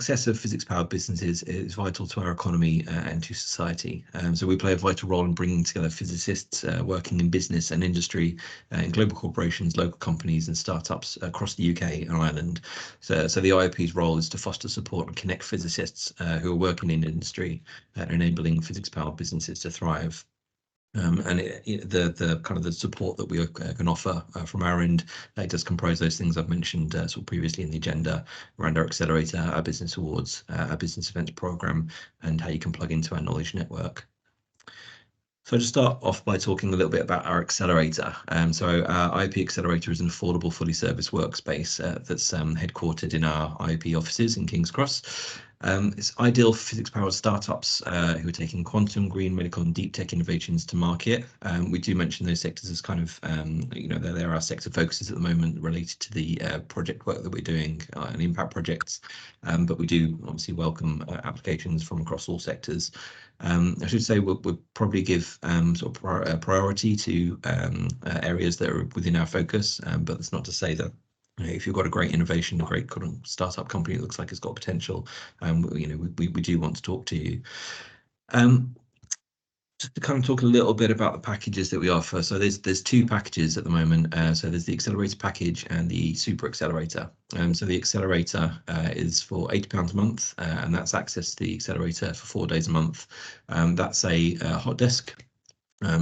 Success of physics-powered businesses is vital to our economy and to society. So we play a vital role in bringing together physicists working in business and industry, in global corporations, local companies and startups across the UK and Ireland. So the IOP's role is to foster, support and connect physicists who are working in industry, enabling physics-powered businesses to thrive. The kind of the support that we can offer from our end does comprise those things I've mentioned sort of previously in the agenda around our accelerator, our business awards, our business events program, and how you can plug into our knowledge network. So I'll just start off by talking a little bit about our accelerator. So our IOP Accelerator is an affordable, fully serviced workspace that's headquartered in our IOP offices in King's Cross. It's ideal for physics-powered startups who are taking quantum, green, medical and deep tech innovations to market. We do mention those sectors as kind of, they're our sector focuses at the moment related to the project work that we're doing and impact projects. But we do obviously welcome applications from across all sectors. I should say we'll probably give sort of priority to areas that are within our focus, but that's not to say that if you've got a great innovation, a great kind of startup company that looks like it's got potential, we do want to talk to you. Just to kind of talk a little bit about the packages that we offer. So there's two packages at the moment. So there's the accelerator package and the super accelerator. So the accelerator is for £80 a month, and that's access to the accelerator for 4 days a month. That's a hot desk.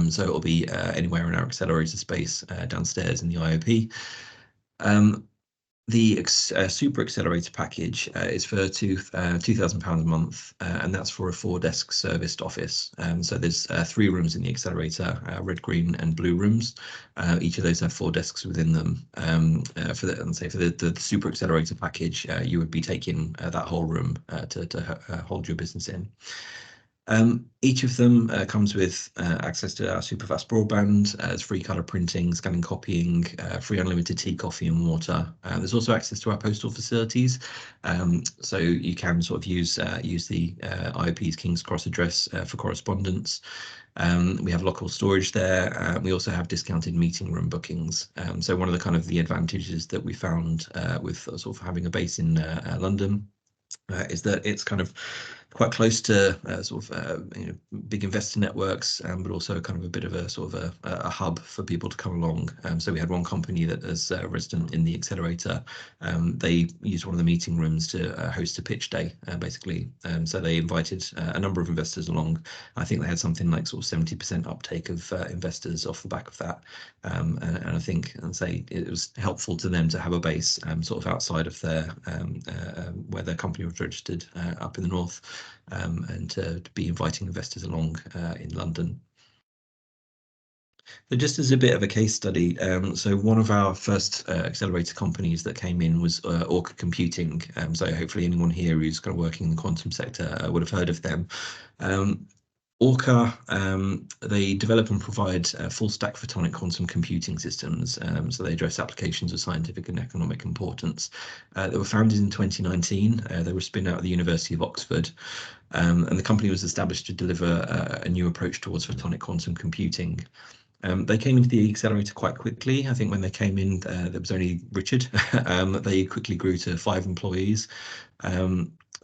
So it'll be anywhere in our accelerator space downstairs in the IOP. The super accelerator package is for £2,000 a month, and that's for a 4-desk serviced office. So there's 3 rooms in the accelerator, red, green and blue rooms. Each of those have 4 desks within them. For the super accelerator package, you would be taking that whole room to hold your business in. Each of them comes with access to our super fast broadband, it's free colour printing, scanning, copying, free unlimited tea, coffee and water. There's also access to our postal facilities, so you can sort of use the IOP's King's Cross address for correspondence. We have local storage there. We also have discounted meeting room bookings. So one of the kind of the advantages that we found with sort of having a base in London is that it's kind of quite close to big investor networks, but also kind of a bit of a sort of a hub for people to come along. So we had one company that is a resident in the accelerator. They used one of the meeting rooms to host a pitch day, basically. So they invited a number of investors along. I think they had something like sort of 70% uptake of investors off the back of that. And I think, it was helpful to them to have a base sort of outside of their where their company was registered up in the north, and to be inviting investors along in London. So just as a bit of a case study, so one of our first accelerator companies that came in was Orca Computing. So hopefully anyone here who's kind of working in the quantum sector would have heard of them. Orca, they develop and provide full stack photonic quantum computing systems. So they address applications of scientific and economic importance. They were founded in 2019. They were spun out of the University of Oxford. And the company was established to deliver a new approach towards photonic quantum computing. They came into the accelerator quite quickly. I think when they came in, there was only Richard. They quickly grew to 5 employees.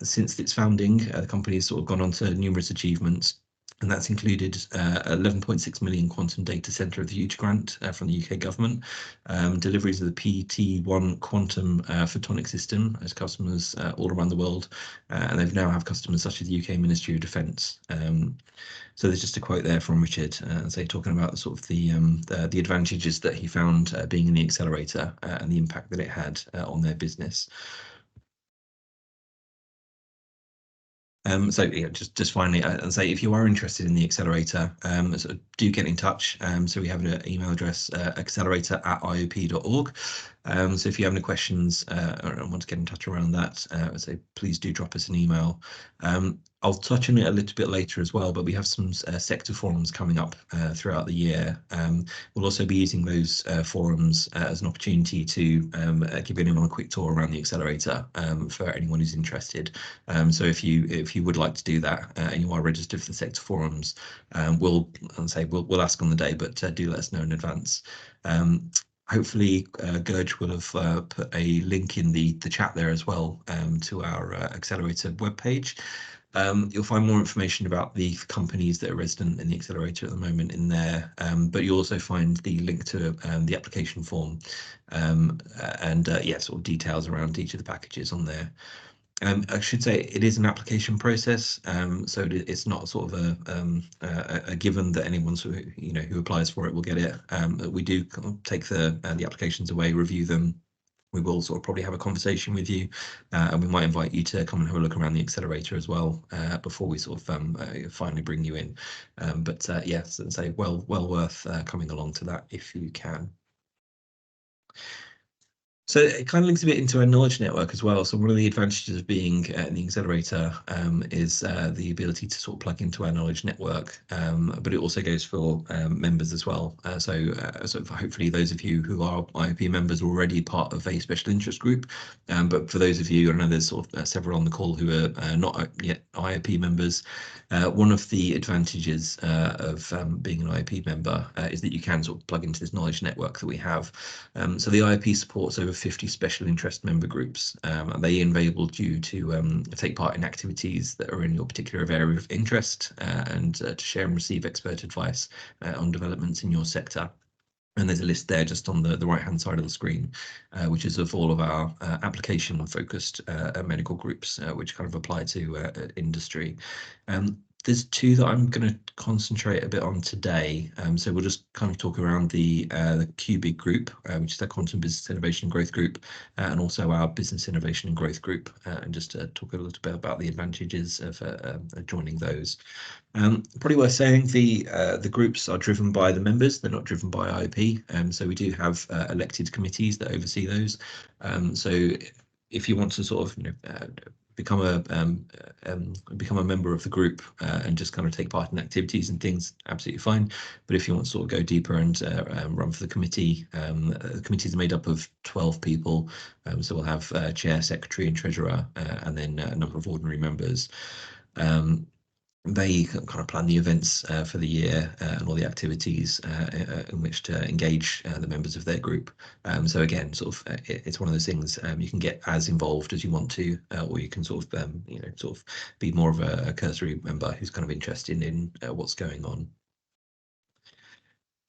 Since its founding, the company has sort of gone on to numerous achievements. And that's included 11.6 million quantum data centre of the future grant from the UK government, deliveries of the PT1 quantum photonic system as customers all around the world, and they've now have customers such as the UK Ministry of Defence. So there's just a quote there from Richard, talking about the sort of the advantages that he found being in the accelerator and the impact that it had on their business. Just finally, I'd say if you are interested in the accelerator, do get in touch. So we have an email address, accelerator@iop.org. So if you have any questions or want to get in touch around that, please do drop us an email. I'll touch on it a little bit later as well, but we have some sector forums coming up throughout the year. We'll also be using those forums as an opportunity to give anyone a quick tour around the accelerator for anyone who's interested. So if you would like to do that and you are registered for the sector forums, we'll ask on the day, but do let us know in advance. Hopefully, Gurj will have put a link in the chat there as well, to our Accelerator webpage. You'll find more information about the companies that are resident in the Accelerator at the moment in there, but you'll also find the link to the application form, and yeah, sort of details around each of the packages on there. I should say it is an application process, so it's not sort of a given that anyone who applies for it will get it. We do take the applications away, review them. We will sort of probably have a conversation with you, and we might invite you to come and have a look around the Accelerator as well, before we sort of finally bring you in. But yes, yeah, say well worth coming along to that if you can. So it kind of links a bit into our knowledge network as well. So one of the advantages of being in the Accelerator is the ability to sort of plug into our knowledge network, but it also goes for members as well. So hopefully those of you who are IOP members are already part of a special interest group, but for those of you, I know there's sort of several on the call who are not yet IOP members, one of the advantages of being an IOP member is that you can sort of plug into this knowledge network that we have. So the IOP supports over 50 special interest member groups, and they enable you to take part in activities that are in your particular area of interest, and to share and receive expert advice on developments in your sector. And there's a list there just on the right-hand side of the screen, which is of all of our application-focused medical groups, which kind of apply to industry. There's two that I'm going to concentrate a bit on today. So we'll just kind of talk around the QBIG group, which is our Quantum Business Innovation and Growth Group, and also our Business Innovation and Growth Group, and just to talk a little bit about the advantages of joining those. Probably worth saying the groups are driven by the members; they're not driven by IOP. So we do have elected committees that oversee those. So if you want to sort of become a member of the group and just kind of take part in activities and things, absolutely fine. But if you want to sort of go deeper and run for the committee, the committees are made up of 12 people. So we'll have chair, secretary, and treasurer, and then a number of ordinary members. They kind of plan the events for the year and all the activities in which to engage the members of their group. So again, sort of, it's one of those things, you can get as involved as you want to, or you can sort of be more of a cursory member who's kind of interested in what's going on.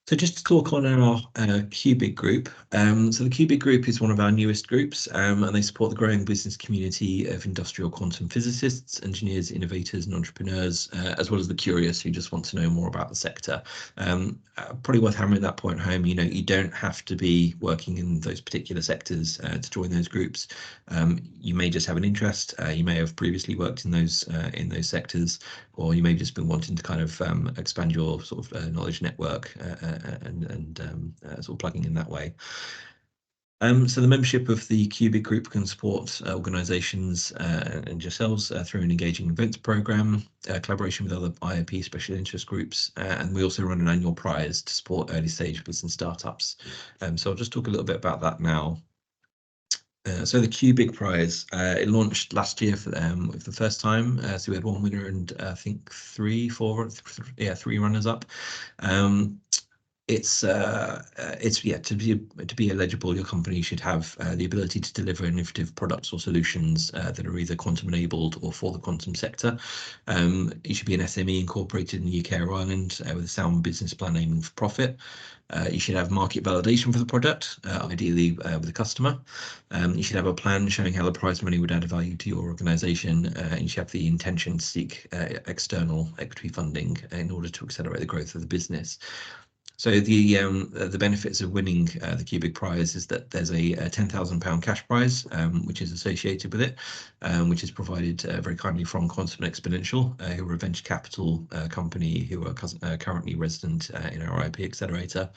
So just to talk on our QBIG group. So the QBIG group is one of our newest groups, and they support the growing business community of industrial quantum physicists, engineers, innovators, and entrepreneurs, as well as the curious who just want to know more about the sector. Probably worth hammering that point home. You don't have to be working in those particular sectors to join those groups. You may just have an interest. You may have previously worked in those sectors, or you may have just been wanting to kind of expand your sort of knowledge network and sort of plugging in that way. So the membership of the QBIG group can support organisations and yourselves through an engaging events programme, collaboration with other IOP special interest groups, and we also run an annual prize to support early stage business startups. So I'll just talk a little bit about that now. So the QBIG prize, it launched last year for them for the first time. So we had one winner and I think three runners up. It's to be eligible, your company should have the ability to deliver innovative products or solutions that are either quantum enabled or for the quantum sector. You should be an SME incorporated in the UK or Ireland with a sound business plan aiming for profit. You should have market validation for the product, ideally with a customer. You should have a plan showing how the prize money would add value to your organisation, and you should have the intention to seek external equity funding in order to accelerate the growth of the business. So the benefits of winning the QBIG prize is that there's a £10,000 cash prize, which is associated with it, which is provided very kindly from Quantum Exponential, who are a venture capital company who are currently resident in our IOP Accelerator.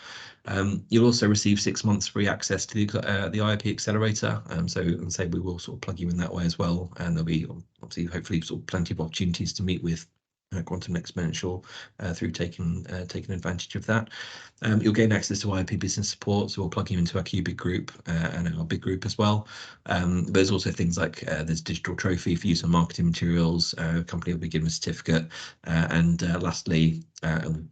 You'll also receive 6 months free access to the IOP Accelerator. So we will sort of plug you in that way as well, and there'll be obviously hopefully sort of plenty of opportunities to meet with quantum exponential through taking advantage of that. You'll gain access to IOP business support, so we'll plug you into our Cubic group and our big group as well. There's also things like there's digital trophy for use on marketing materials, company will be given a certificate, and lastly,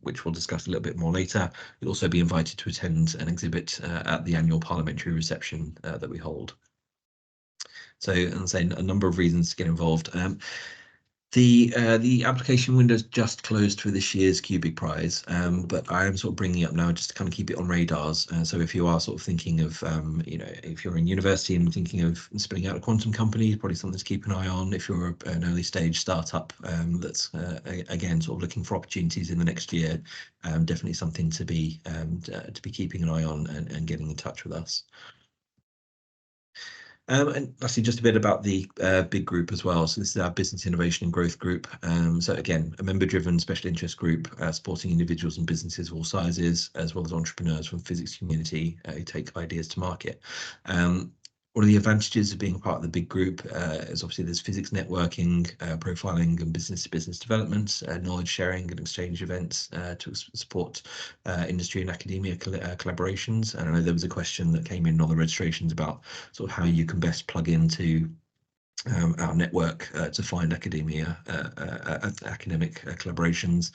which we'll discuss a little bit more later, you'll also be invited to attend an exhibit at the annual parliamentary reception that we hold. So, and say a number of reasons to get involved. The application window's just closed for this year's Cubic Prize, but I am sort of bringing it up now just to kind of keep it on radars. So if you are sort of thinking of, if you're in university and thinking of spinning out a quantum company, probably something to keep an eye on. If you're an early stage startup that's again sort of looking for opportunities in the next year, definitely something to be keeping an eye on and getting in touch with us. And lastly, just a bit about the big group as well. So this is our business innovation and growth group. So again, a member-driven special interest group supporting individuals and businesses of all sizes, as well as entrepreneurs from physics community who take ideas to market. One of the advantages of being a part of the big group is obviously there's physics networking, profiling and business-to-business development, knowledge sharing and exchange events to support industry and academia collaborations. And I know there was a question that came in on the registrations about sort of how you can best plug into our network to find academic collaborations.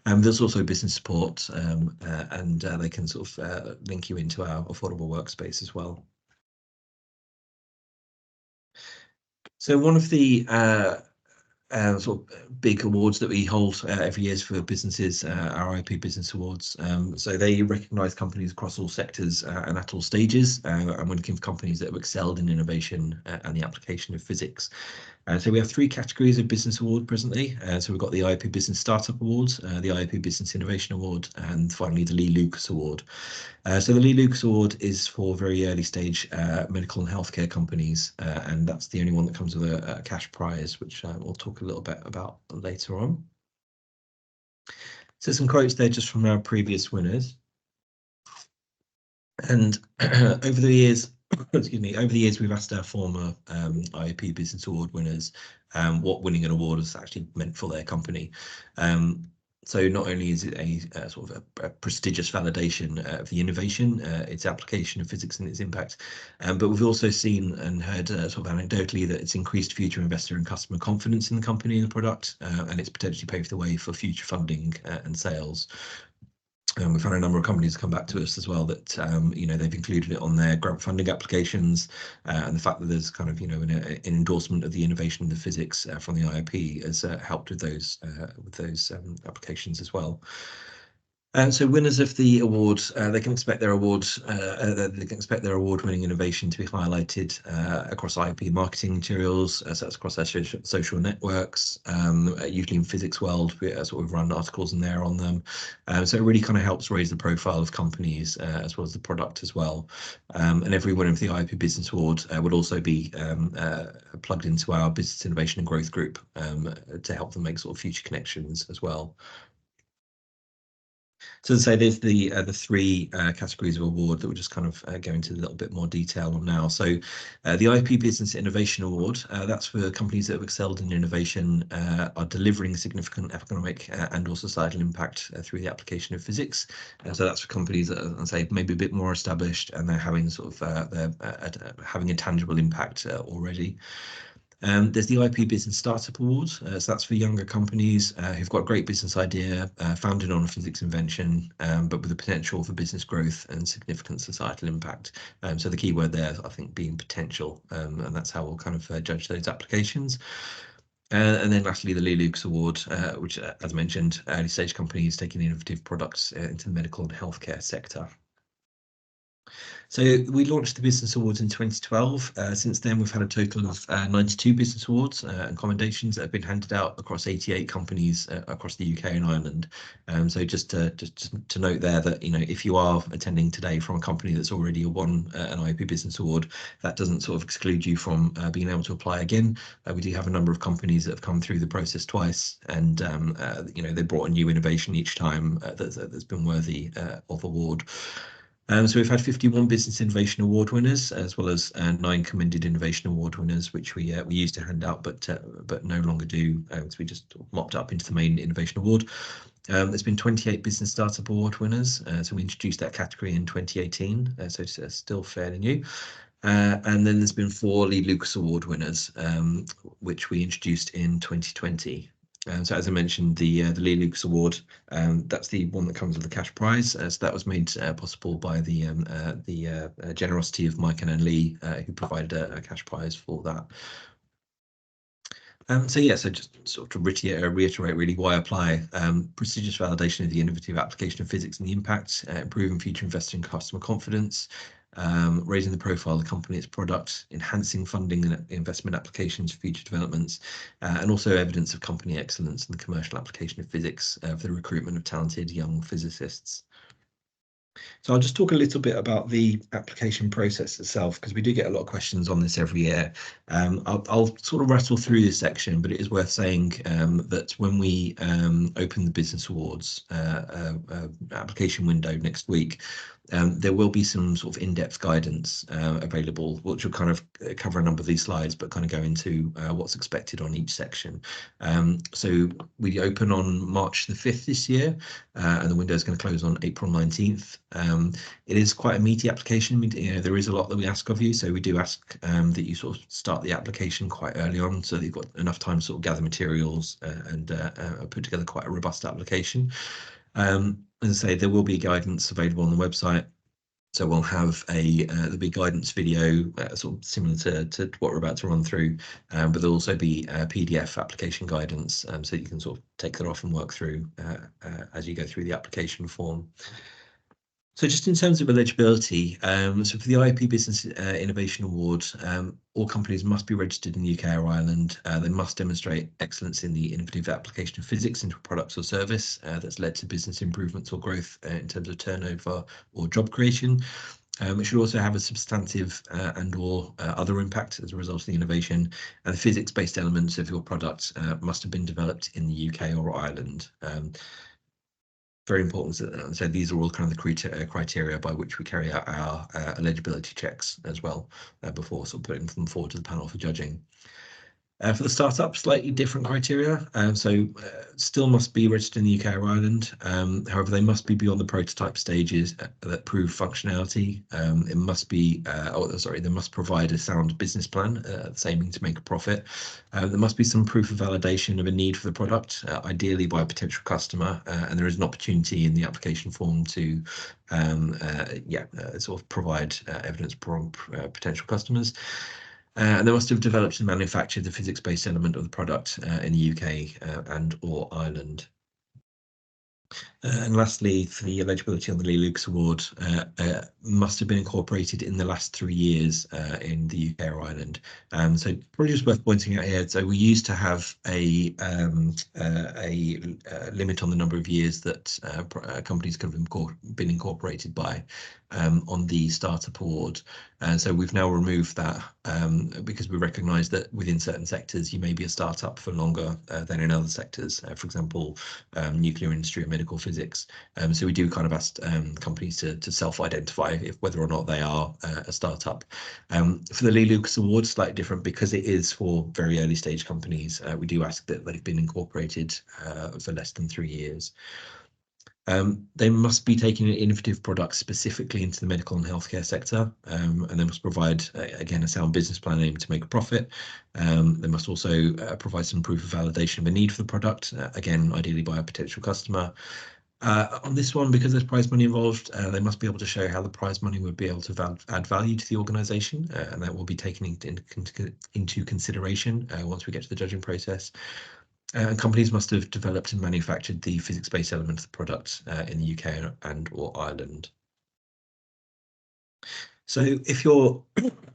There's also business support, and they can sort of link you into our affordable workspace as well. So one of the sort of big awards that we hold every year for businesses, our IOP Business Awards. So they recognise companies across all sectors and at all stages, and we're looking for companies that have excelled in innovation and the application of physics. So we have 3 categories of business award presently. So we've got the IOP Business Startup Award, the IOP Business Innovation Award, and finally the Lee Lucas Award. So the Lee Lucas Award is for very early stage medical and healthcare companies, and that's the only one that comes with a cash prize, which we'll talk a little bit about later on. So some quotes there just from our previous winners. And over the years, excuse me, over the years, we've asked our former IOP Business Award winners what winning an award has actually meant for their company. So not only is it a sort of a prestigious validation of the innovation, its application of physics and its impact, but we've also seen and heard sort of anecdotally that it's increased future investor and customer confidence in the company and the product, and it's potentially paved the way for future funding and sales. We've had a number of companies come back to us as well that they've included it on their grant funding applications, and the fact that there's kind of an endorsement of the innovation of the physics from the IOP has helped with those applications as well. So winners of the award, they can expect their award-winning innovation to be highlighted across IOP marketing materials, so that's across our social networks, usually in physics world, we've run articles in there on them. So it really kind of helps raise the profile of companies as well as the product as well. And every winner of the IOP Business Award would also be plugged into our Business Innovation and Growth group to help them make sort of future connections as well. So as I say, there's the 3 categories of award that we'll just kind of go into a little bit more detail on now. So the IOP Business Innovation Award, that's for companies that have excelled in innovation, are delivering significant economic and or societal impact through the application of physics. So that's for companies that are, say, maybe a bit more established and they're having sort of having a tangible impact already. There's the IOP Business Startup Award, so that's for younger companies who've got a great business idea, founded on a physics invention, but with the potential for business growth and significant societal impact. So the key word there, I think, being potential, and that's how we'll kind of judge those applications. And then lastly, the Lee Lucas Award, which, as mentioned, early stage companies taking innovative products into the medical and healthcare sector. So we launched the Business Awards in 2012. Since then, we've had a total of 92 Business Awards and commendations that have been handed out across 88 companies across the UK and Ireland. So just to note there that if you are attending today from a company that's already won an IOP Business Award, that doesn't sort of exclude you from being able to apply again. We do have a number of companies that have come through the process twice, and they brought a new innovation each time that's been worthy of award. So we've had 51 Business Innovation Award winners, as well as 9 Commended Innovation Award winners, which we used to hand out, but no longer do, so we just mopped up into the main Innovation Award. There's been 28 Business Startup Award winners, so we introduced that category in 2018, so it's still fairly new. And then there's been 4 Lee Lucas Award winners, which we introduced in 2020. So as I mentioned, the Lee Lucas Award, that's the one that comes with the cash prize. So that was made possible by the generosity of Mike and Anne Lee, who provided a cash prize for that. So just sort of reiterate really why apply. Prestigious validation of the innovative application of physics and the impact, improving future investor and customer confidence, raising the profile of the company, its product, enhancing funding and investment applications for future developments, and also evidence of company excellence in the commercial application of physics for the recruitment of talented young physicists. So I'll just talk a little bit about the application process itself, because we do get a lot of questions on this every year. I'll sort of rattle through this section, but it is worth saying that when we open the Business Awards application window next week, there will be some sort of in-depth guidance available, which will kind of cover a number of these slides, but kind of go into what's expected on each section. So we open on March the 5th this year, and the window is going to close on April 19th. It is quite a meaty application. There is a lot that we ask of you, so we do ask that you sort of start the application quite early on, so that you've got enough time to sort of gather materials and put together quite a robust application. As I say, there will be guidance available on the website. So we'll have there'll be guidance video, sort of similar to what we're about to run through, but there'll also be PDF application guidance, so you can sort of take that off and work through as you go through the application form. So just in terms of eligibility, so for the IOP Business Innovation Award, all companies must be registered in the UK or Ireland. They must demonstrate excellence in the innovative application of physics into a product or service that's led to business improvements or growth in terms of turnover or job creation. It should also have a substantive and or other impact as a result of the innovation. And the physics-based elements of your product must have been developed in the UK or Ireland. Very important. So these are all kind of the criteria by which we carry out our eligibility checks as well before sort of putting them forward to the panel for judging. For the startup, slightly different criteria. So still must be registered in the UK or Ireland. However, they must be beyond the prototype stages that prove functionality. It must be, they must provide a sound business plan, aiming to make a profit. There must be some proof of validation of a need for the product, ideally by a potential customer, and there is an opportunity in the application form to sort of provide evidence from potential customers. And they must have developed and manufactured the physics-based element of the product in the UK and or Ireland. And lastly, for the eligibility on the Lee Lucas Award, must have been incorporated in the last 3 years in the UK or Ireland. So probably just worth pointing out here. So we used to have a limit on the number of years that companies could have been incorporated by on the Startup Award. And so we've now removed that because we recognise that within certain sectors you may be a startup for longer than in other sectors, for example, nuclear industry or medical physics. So we do kind of ask companies to self-identify whether or not they are a startup. For the Lee Lucas Award, slightly different because it is for very early stage companies. We do ask that they've been incorporated for less than 3 years. They must be taking an innovative product specifically into the medical and healthcare sector, and they must provide, again, a sound business plan aimed to make a profit. They must also provide some proof of validation of a need for the product, again, ideally by a potential customer. On this one, because there's prize money involved, they must be able to show how the prize money would be able to add value to the organisation, and that will be taken into consideration once we get to the judging process. Companies must have developed and manufactured the physics-based element of the product in the UK and or Ireland. So if you're,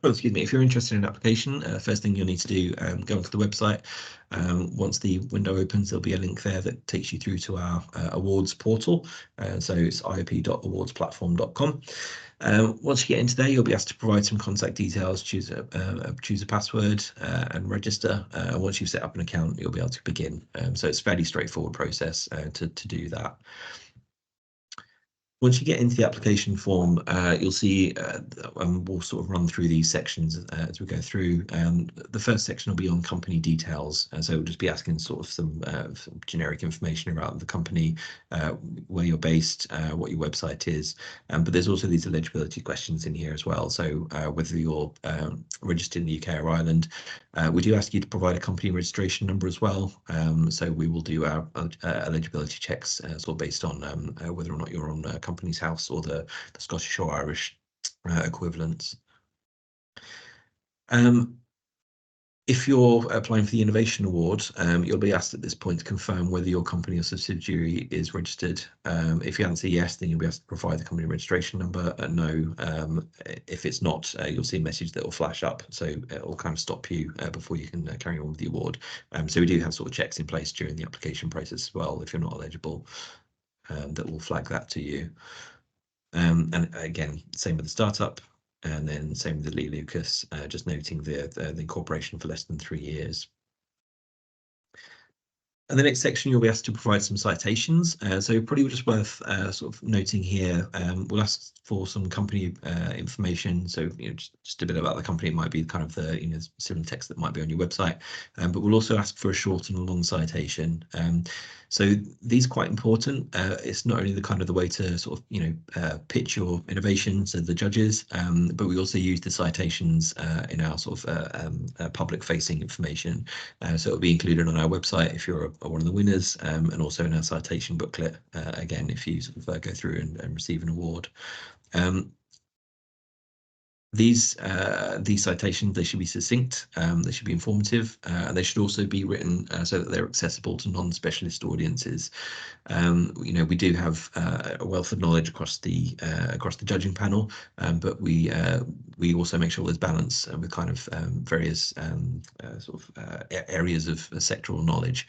excuse me, if you're interested in an application, first thing you'll need to do, go onto the website. Once the window opens, there'll be a link there that takes you through to our awards portal. So it's iop.awardsplatform.com. Once you get into there, you'll be asked to provide some contact details, choose a password and register. Once you've set up an account, you'll be able to begin. So it's a fairly straightforward process to do that. Once you get into the application form, you'll see, we'll sort of run through these sections as we go through. The first section will be on company details. So we'll just be asking sort of some generic information about the company, where you're based, what your website is. But there's also these eligibility questions in here as well. So whether you're registered in the UK or Ireland, we do ask you to provide a company registration number as well. So we will do our eligibility checks sort of based on whether or not you're on Companies House or the Scottish or Irish equivalents. If you're applying for the Innovation Award, you'll be asked at this point to confirm whether your company or subsidiary is registered. If you answer yes, then you'll be asked to provide the company registration number. No, if it's not, you'll see a message that will flash up. So it will kind of stop you before you can carry on with the award. So we do have sort of checks in place during the application process as well, if you're not eligible, that will flag that to you. And again, same with the startup. And then same with the Lee Lucas, just noting the incorporation for less than 3 years. And the next section, you'll be asked to provide some citations. So probably just worth sort of noting here, we'll ask for some company information. So just a bit about the company. It might be kind of the similar text that might be on your website, but we'll also ask for a short and a long citation. So these are quite important. It's not only the kind of the way to sort of pitch your innovation to the judges, but we also use the citations in our sort of public-facing information. So it'll be included on our website if you're one of the winners, and also in our citation booklet, again, if you sort of go through and receive an award. These citations, they should be succinct, they should be informative, and they should also be written so that they're accessible to non-specialist audiences. We do have a wealth of knowledge across the judging panel, but we also make sure there's balance with kind of various sort of areas of sectoral knowledge.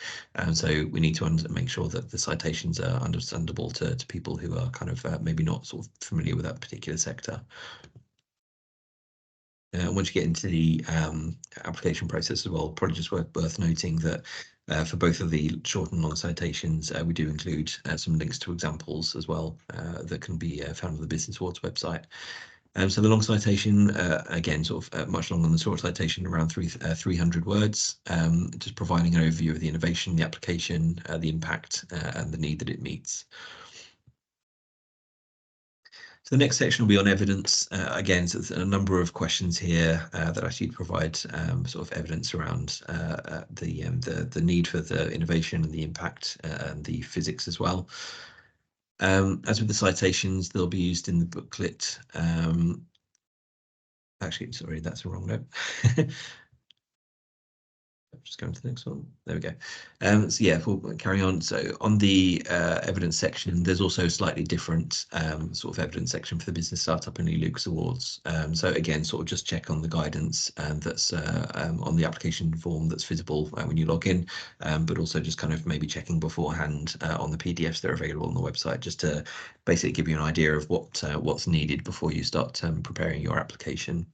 So we need to make sure that the citations are understandable to people who are kind of maybe not sort of familiar with that particular sector. Once you get into the application process as well, probably just worth noting that for both of the short and long citations, we do include some links to examples as well that can be found on the Business Awards website. So the long citation, again, sort of much longer than the short citation, around 300 words, just providing an overview of the innovation, the application, the impact, and the need that it meets. So the next section will be on evidence. Again, so there's a number of questions here that ask you to provide sort of evidence around the need for the innovation and the impact and the physics as well. As with the citations, they'll be used in the booklet. Actually, sorry, that's a wrong note. Just going to the next one. There we go. So yeah, we'll carry on. So on the evidence section, there's also a slightly different sort of evidence section for the Business Startup and Lee Lucas Awards. So again, sort of just check on the guidance that's on the application form that's visible when you log in, but also just kind of maybe checking beforehand on the PDFs that are available on the website, just to basically give you an idea of what's needed before you start preparing your application.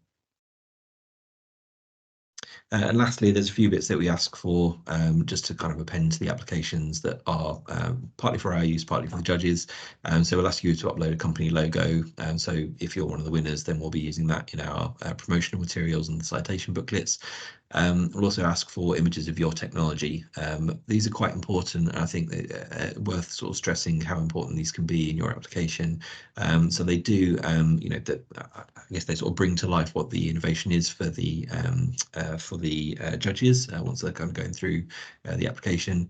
And lastly, there's a few bits that we ask for just to kind of append to the applications that are partly for our use, partly for the judges. So we'll ask you to upload a company logo. So if you're one of the winners, then we'll be using that in our promotional materials and the citation booklets. We'll also ask for images of your technology. These are quite important, and I think worth sort of stressing how important these can be in your application. So they do, I guess they sort of bring to life what the innovation is for the judges once they're kind of going through the application.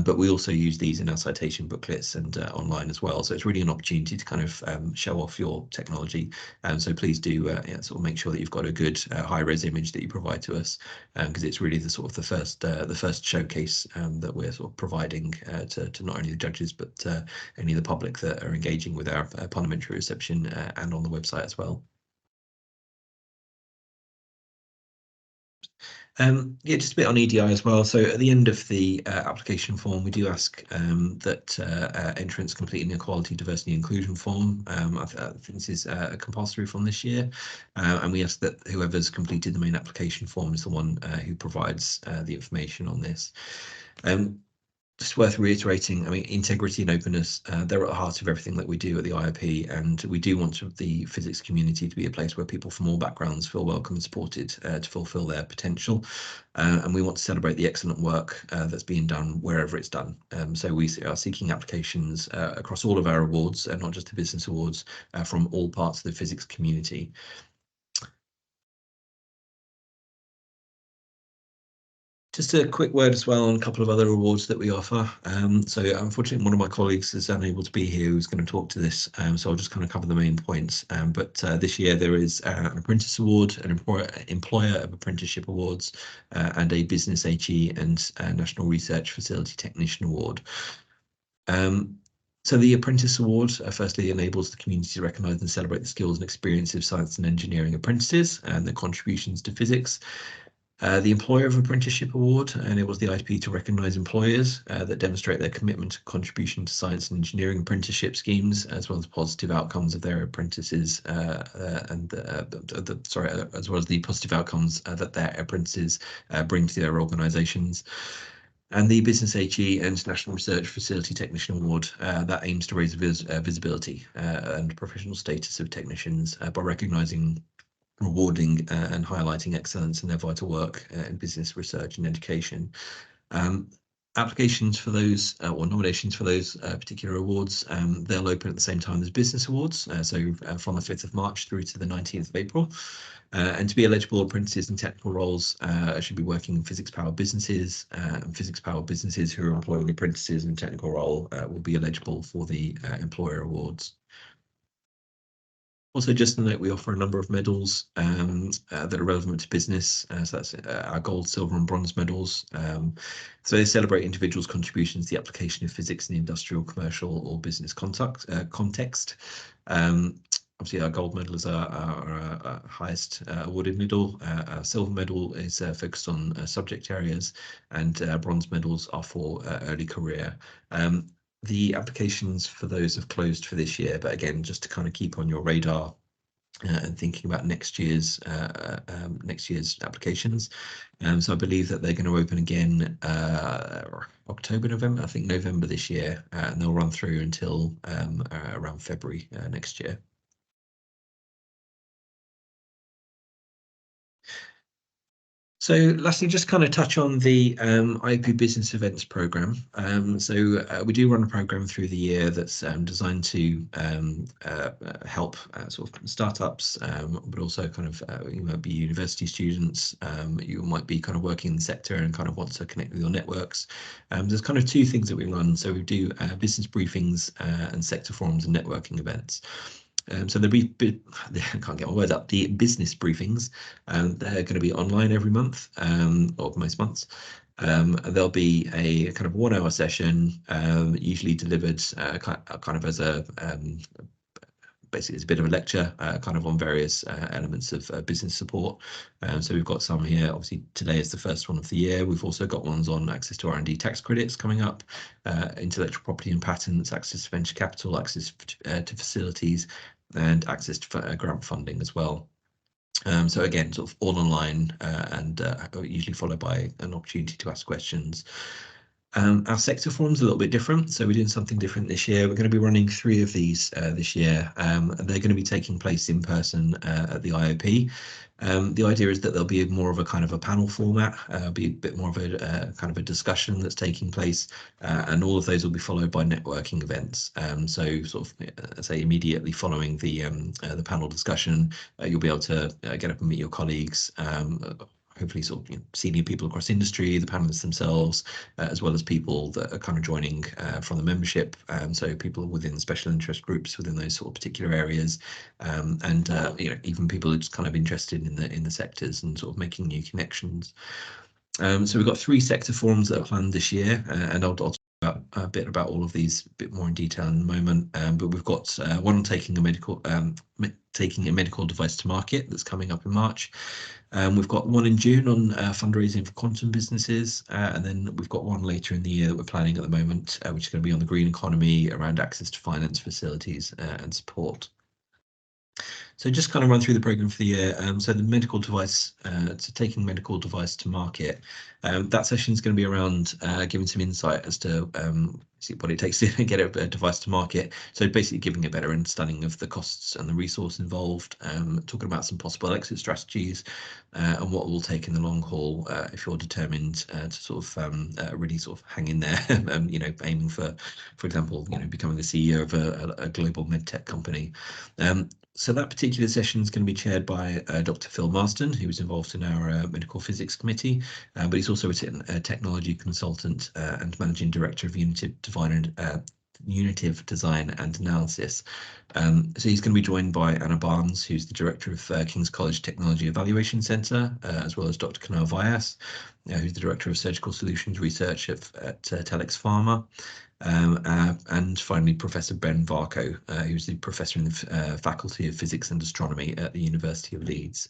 But we also use these in our citation booklets and online as well. So it's really an opportunity to kind of show off your technology. So please do sort of make sure that you've got a good high-res image that you provide to us, because it's really the sort of the first showcase that we're sort of providing to not only the judges but any of the public that are engaging with our parliamentary reception and on the website as well. Yeah, just a bit on EDI as well. So at the end of the application form, we do ask that entrants complete an equality, diversity, inclusion form. I think this is compulsory from this year, and we ask that whoever's completed the main application form is the one who provides the information on this. Just worth reiterating, I mean, integrity and openness, they're at the heart of everything that we do at the IOP, and we do want the physics community to be a place where people from all backgrounds feel welcome and supported to fulfill their potential. And we want to celebrate the excellent work that's being done wherever it's done. So we are seeking applications across all of our awards, and not just the business awards, from all parts of the physics community. Just a quick word as well on a couple of other awards that we offer. So unfortunately, one of my colleagues is unable to be here who's going to talk to this, so I'll just kind of cover the main points. But this year there is an Apprentice Award, an Employer of Apprenticeship Awards, and a Business HE and National Research Facility Technician Award. So the Apprentice Award firstly enables the community to recognise and celebrate the skills and experience of science and engineering apprentices and their contributions to physics. The Employer of Apprenticeship Award enables the IOP to recognise employers that demonstrate their commitment and contribution to science and engineering apprenticeship schemes, as well as positive outcomes of their apprentices, as well as the positive outcomes that their apprentices bring to their organisations. And the Business HE and National Research Facility Technician Award that aims to raise visibility and professional status of technicians by recognising, rewarding and highlighting excellence in their vital work in business research and education. Applications for those or nominations for those particular awards, they'll open at the same time as business awards, so from the 5th of March through to the 19th of April. And to be eligible, apprentices in technical roles should be working in physics-powered businesses, and physics-powered businesses who are employing apprentices in a technical role will be eligible for the employer awards. Also, just to note, we offer a number of medals that are relevant to business. So that's our gold, silver, and bronze medals. So they celebrate individuals' contributions to the application of physics in the industrial, commercial, or business context. Obviously, our gold medal is our highest awarded medal. Our silver medal is focused on subject areas, and bronze medals are for early career. The applications for those have closed for this year, but again, just to kind of keep on your radar and thinking about next year's applications. So I believe that they're going to open again October, November, I think November this year, and they'll run through until around February next year. So lastly, just kind of touch on the IOP Business Events program. We do run a program through the year that's designed to help sort of startups, but also kind of you might be university students, you might be kind of working in the sector and kind of want to connect with your networks. There's kind of two things that we run. So we do business briefings and sector forums and networking events. So I can't get my words up. The business briefings, they're going to be online every month, or most months. There'll be a kind of 1 hour session, usually delivered kind of as a basically it's a bit of a lecture kind of on various elements of business support. So we've got some here. Obviously today is the first one of the year. We've also got ones on access to R&D tax credits coming up, intellectual property and patents, access to venture capital, access to facilities, and access to grant funding as well. So again, sort of all online and usually followed by an opportunity to ask questions. Our sector forum's a little bit different, so we're doing something different this year. We're going to be running 3 of these this year, and they're going to be taking place in person at the IOP. The idea is that there'll be more of a kind of a panel format, be a bit more of a kind of a discussion that's taking place, and all of those will be followed by networking events. So sort of say immediately following the panel discussion, you'll be able to get up and meet your colleagues. Hopefully sort of senior people across industry, the panelists themselves, as well as people that are kind of joining from the membership. So people within special interest groups within those sort of particular areas, and even people who are just kind of interested in the sectors and sort of making new connections. So we've got 3 sector forums that are planned this year, and I'll talk about a bit about all of these a bit more in detail in a moment. But we've got one taking a medical device to market that's coming up in March. We've got one in June on fundraising for quantum businesses, and then we've got one later in the year that we're planning at the moment, which is going to be on the green economy around access to finance facilities and support. So just kind of run through the program for the year. So the medical device, taking medical device to market. That session is going to be around giving some insight as to what it takes to get a device to market. So basically giving a better understanding of the costs and the resource involved, talking about some possible exit strategies, and what it will take in the long haul if you're determined to sort of really sort of hang in there, aiming for example, becoming the CEO of a global medtech company. So that particular session is going to be chaired by Dr. Phil Marston, who was involved in our medical physics committee, but he's also a technology consultant and managing director of Unitive Design and Analysis. So he's going to be joined by Anna Barnes, who's the director of King's College Technology Evaluation Centre, as well as Dr. Kunal Vyas, who's the director of Surgical Solutions Research at Telex Pharma. And finally, Professor Ben Varco, who's the professor in the Faculty of Physics and Astronomy at the University of Leeds.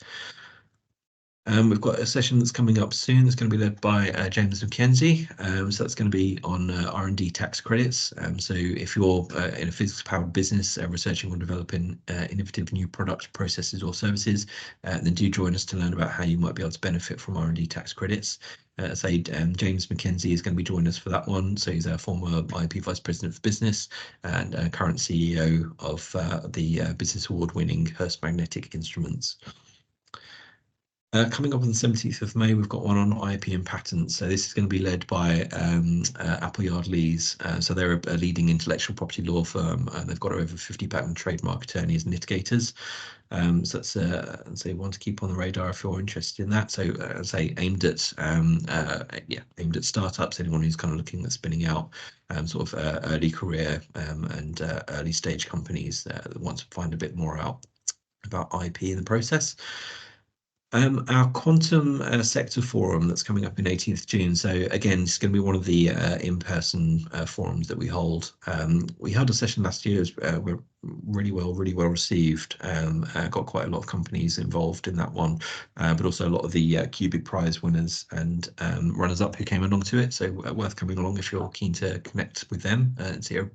We've got a session that's coming up soon that's going to be led by James McKenzie. So that's going to be on R&D tax credits. So if you're in a physics-powered business researching or developing innovative new products, processes or services, then do join us to learn about how you might be able to benefit from R&D tax credits. James McKenzie is going to be joining us for that one. So he's a former IOP Vice President for Business and current CEO of the Business Award-winning Hearst Magnetic Instruments. Coming up on the 17th of May, we've got one on IP and patents. So this is going to be led by Appleyard Lees. So they're a leading intellectual property law firm, and they've got over 50 patent trademark attorneys and litigators. So that's one to keep on the radar if you're interested in that. So aimed at startups, anyone who's kind of looking at spinning out sort of early career and early stage companies that want to find a bit more out about IP in the process. Our quantum sector forum that's coming up in 18th June. So again, it's going to be one of the in-person forums that we hold. We held a session last year, we're really well received. Got quite a lot of companies involved in that one, but also a lot of the Cubic Prize winners and runners-up who came along to it. So worth coming along if you're keen to connect with them and hear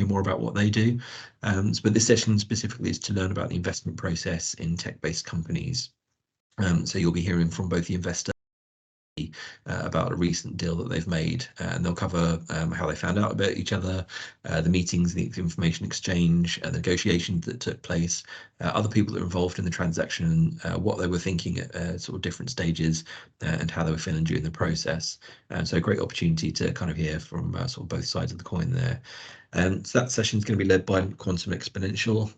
more about what they do. But this session specifically is to learn about the investment process in tech-based companies. So you'll be hearing from both the investor about a recent deal that they've made, and they'll cover how they found out about each other, the meetings, the information exchange, the negotiations that took place, other people that were involved in the transaction, what they were thinking at sort of different stages, and how they were feeling during the process. So a great opportunity to kind of hear from sort of both sides of the coin there. So that session is going to be led by Quantum Exponential.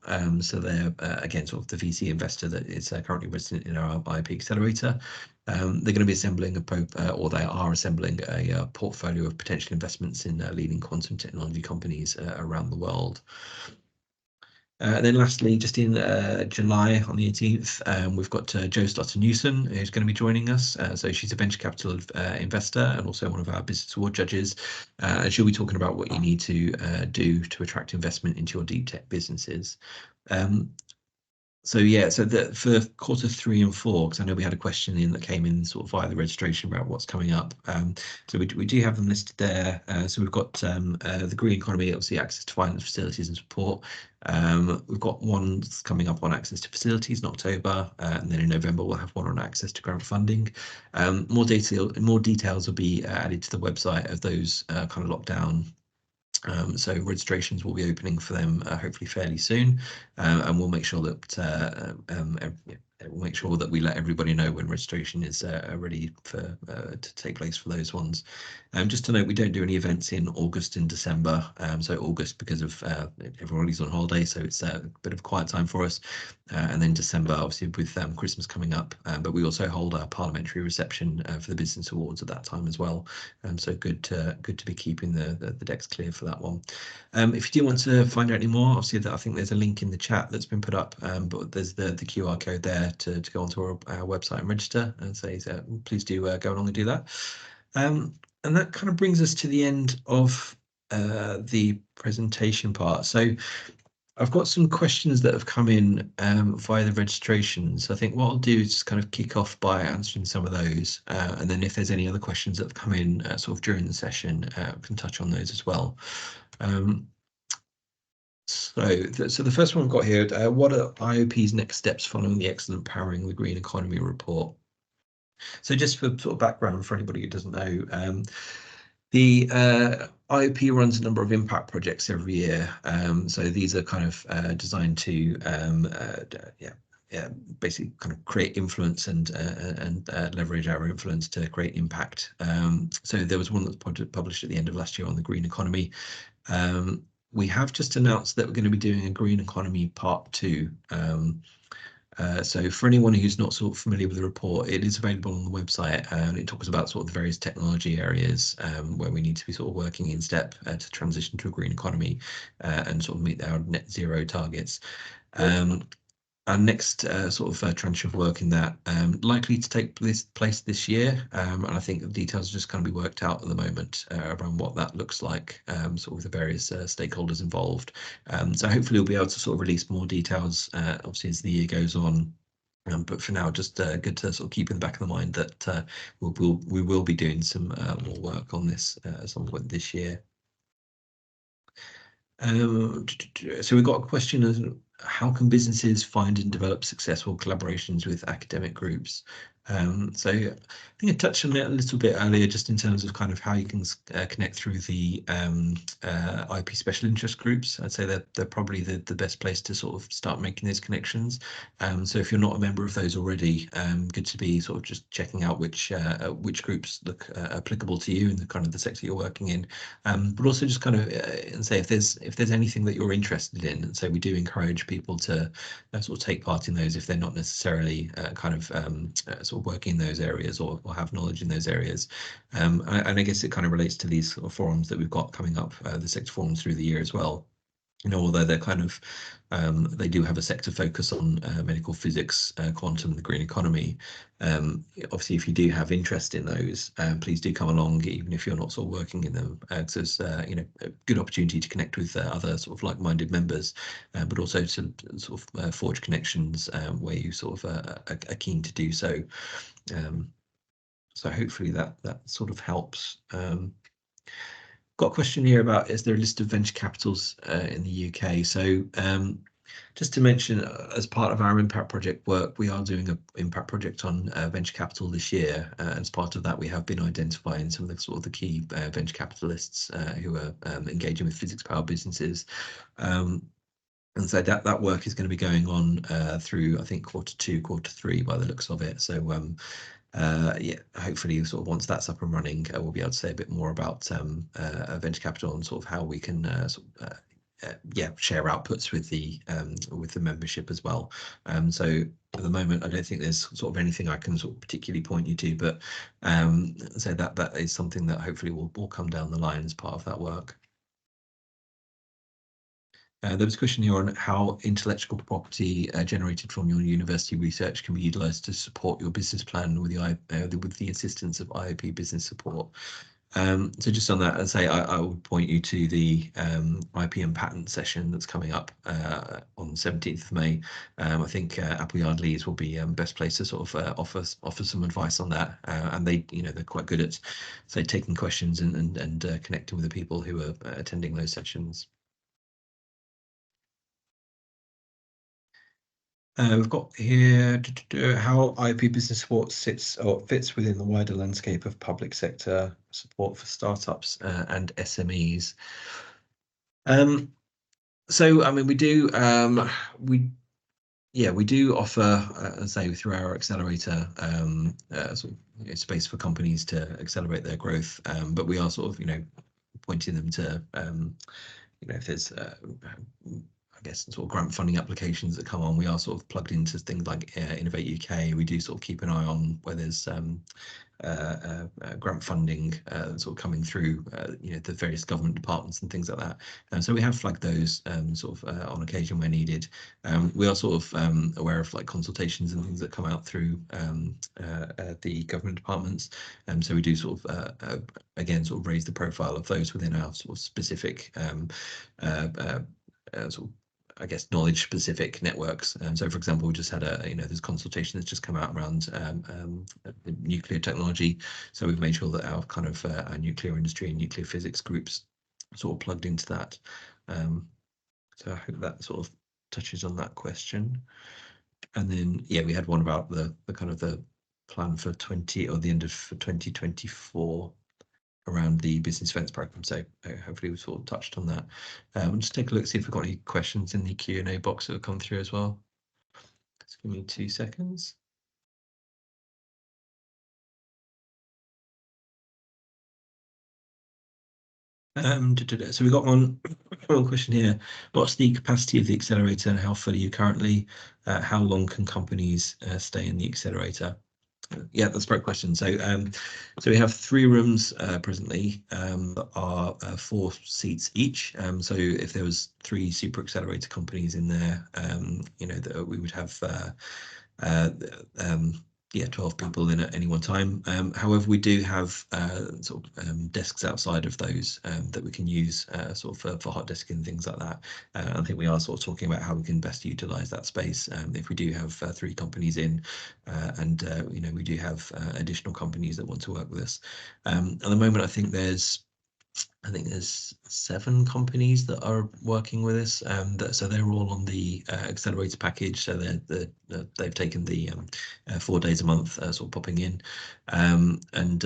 So they're again sort of the VC investor that is currently resident in our IOP Accelerator. They're going to be assembling they are assembling a portfolio of potential investments in leading quantum technology companies around the world. And then lastly, just in July on the 18th, we've got Jo Stotter-Newson, who's going to be joining us. So she's a venture capital investor and also one of our Business Award judges. And she'll be talking about what you need to do to attract investment into your deep tech businesses. So for quarter 3 and 4, because I know we had a question in that came in sort of via the registration about what's coming up. So we do have them listed there. So we've got the green economy, obviously access to finance, facilities and support. We've got one that's coming up on access to facilities in October, and then in November we'll have one on access to grant funding. More details will be added to the website of those kind of lockdown. So registrations will be opening for them hopefully fairly soon, and we'll make sure that we let everybody know when registration is ready to take place for those ones. Just to note, we don't do any events in August and December. So August because of everybody's on holiday, so it's a bit of a quiet time for us. And then December, obviously with Christmas coming up, but we also hold our parliamentary reception for the Business Awards at that time as well. So good to be keeping the decks clear for that one. If you do want to find out any more, obviously I think there's a link in the chat that's been put up, but there's the QR code there to go onto our website and register, and so please do go along and do that. And that kind of brings us to the end of the presentation part. So I've got some questions that have come in via the registrations. I think what I'll do is just kind of kick off by answering some of those, and then if there's any other questions that have come in sort of during the session, we can touch on those as well. So the first one I've got here, what are IOP's next steps following the excellent Powering the Green Economy report? So just for sort of background for anybody who doesn't know, the IOP runs a number of impact projects every year. So these are kind of designed to basically kind of create influence and leverage our influence to create impact. So there was one that was published at the end of last year on the green economy. We have just announced that we're going to be doing a green economy part 2. So for anyone who's not sort of familiar with the report, it is available on the website, and it talks about sort of the various technology areas where we need to be sort of working in step to transition to a green economy and sort of meet our net zero targets. Our next sort of tranche of work in that likely to take place this year, and I think the details are just going to be worked out at the moment around what that looks like, sort of with the various stakeholders involved. So hopefully we'll be able to sort of release more details, obviously as the year goes on. But for now, just good to sort of keep in the back of the mind that we will be doing some more work on this at some point this year. So we've got a question of how can businesses find and develop successful collaborations with academic groups? So I think I touched on it a little bit earlier, just in terms of kind of how you can connect through the IP special interest groups. I'd say that they're probably the best place to sort of start making those connections. So if you're not a member of those already, good to be sort of just checking out which groups look applicable to you in the kind of the sector you're working in. But also just kind of and say if there's anything that you're interested in, and so we do encourage people to sort of take part in those if they're not necessarily kind of sort of working in those areas or have knowledge in those areas. And I guess it kind of relates to these sort of forums that we've got coming up, the sector forums through the year as well. You know, although they're kind of they do have a sector focus on medical physics, quantum, the green economy. Obviously, if you do have interest in those, please do come along, even if you're not sort of working in them, because there's you know, a good opportunity to connect with other sort of like-minded members, but also to sort of forge connections where you sort of are keen to do so. So hopefully that sort of helps. Got a question here about, is there a list of venture capitals in the UK? So just to mention, as part of our impact project work, we are doing an impact project on venture capital this year. As part of that, we have been identifying some of the sort of the key venture capitalists who are engaging with physics powered businesses. And so that work is going to be going on through, I think, Q2, Q3 by the looks of it. So yeah, hopefully sort of once that's up and running, we'll be able to say a bit more about venture capital and sort of how we can yeah, share outputs with the membership as well. So at the moment, I don't think there's sort of anything I can sort of particularly point you to, but so that is something that hopefully will come down the line as part of that work. There was a question here on how intellectual property generated from your university research can be utilised to support your business plan with the assistance of IOP Business Support. So just on that, I'd say I would point you to the IP and patent session that's coming up on the 17th of May. I think Appleyard Leeds will be best place to sort of offer some advice on that. And they, you know, they're quite good at, say, taking questions and connecting with the people who are attending those sessions. We've got here how IOP Business Support fits within the wider landscape of public sector support for startups and SMEs. So I mean, we do offer, say, through our accelerator, sort of space for companies to accelerate their growth, but we are sort of, you know, pointing them to, you know, if there's I guess sort of grant funding applications that come on, we are sort of plugged into things like Innovate UK. We do sort of keep an eye on where there's grant funding sort of coming through, you know, the various government departments and things like that. So we have flagged those sort of on occasion where needed. We are sort of aware of like consultations and things that come out through the government departments. So we do sort of again sort of raise the profile of those within our sort of specific sort of, I guess, knowledge specific networks. So for example, we just had there's consultation that's just come out around nuclear technology. So we've made sure that our kind of our nuclear industry and nuclear physics groups sort of plugged into that. So So I hope that sort of touches on that question. And then, yeah, we had one about the kind of the plan for 20 or the end of for 2024 around the business events program. So hopefully we sort of touched on that. We'll just take a look, see if we've got any questions in the Q&A box that have come through as well. Just give me 2 seconds. So we've got one question here. What's the capacity of the accelerator and how full are you currently? How long can companies stay in the accelerator? Yeah, that's a great question. So we have 3 rooms presently that are 4 seats each. So if there was 3 super accelerator companies in there, you know, that we would have 12 people in at any one time. However, we do have sort of desks outside of those that we can use sort of for hot desking and things like that. I think we are sort of talking about how we can best utilize that space if we do have 3 companies in, and you know, we do have additional companies that want to work with us. At the moment, I think there's 7 companies that are working with us, so they're all on the accelerator package. So they've taken the 4 days a month sort of popping in, and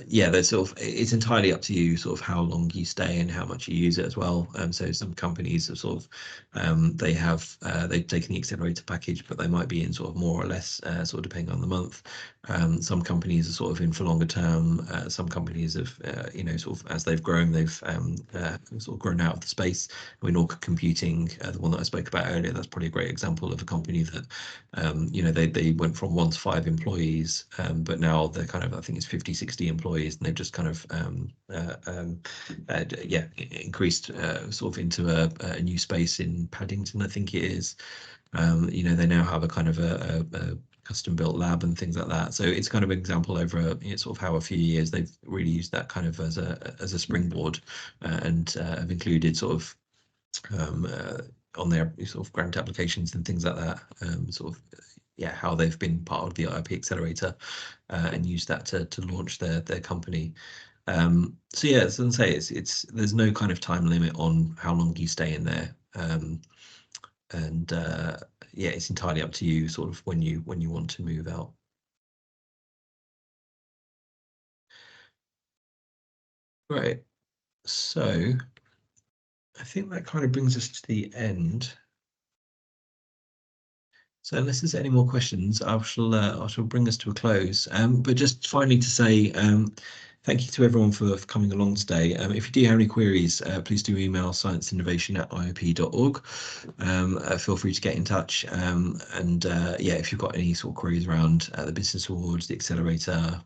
yeah, they're sort of, it's entirely up to you sort of how long you stay and how much you use it as well. So some companies are sort of they've taken the accelerator package, but they might be in sort of more or less sort of depending on the month. Some companies are sort of in for longer term. Some companies have you know, sort of as they've grown, they've sort of grown out of the space. I mean, Orca Computing, the one that I spoke about earlier, that's probably a great example of a company that you know, they went from 1 to 5 employees, but now they're kind of, I think it's 50, 60 employees, and they've just kind of yeah, increased sort of into a new space in Paddington, I think it is. You know, they now have a kind of a custom built lab and things like that. So it's kind of an example over sort of how a few years they've really used that kind of as a springboard, and have included sort of on their sort of grant applications and things like that, sort of yeah, how they've been part of the IOP Accelerator and used that to launch their company. So yeah, as I say, it's there's no kind of time limit on how long you stay in there. And yeah, it's entirely up to you sort of when you want to move out. Right, so I think that kind of brings us to the end. So unless there's any more questions, I shall bring us to a close. But just finally to say, thank you to everyone for coming along today. If you do have any queries, please do email scienceinnovation@iop.org. Feel free to get in touch. And yeah, if you've got any sort of queries around the Business Awards, the Accelerator,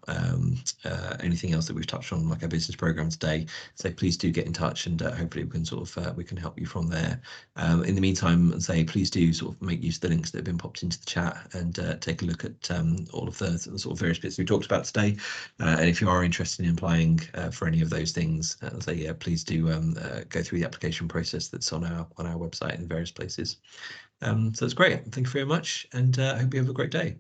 anything else that we've touched on, like our business program today, so please do get in touch, and hopefully we can sort of we can help you from there. In the meantime, say please do sort of make use of the links that have been popped into the chat, and take a look at all of the sort of various bits we talked about today. And if you are interested in applying for any of those things, say yeah, please do go through the application process that's on our website in various places. So it's great. Thank you very much, and I hope you have a great day.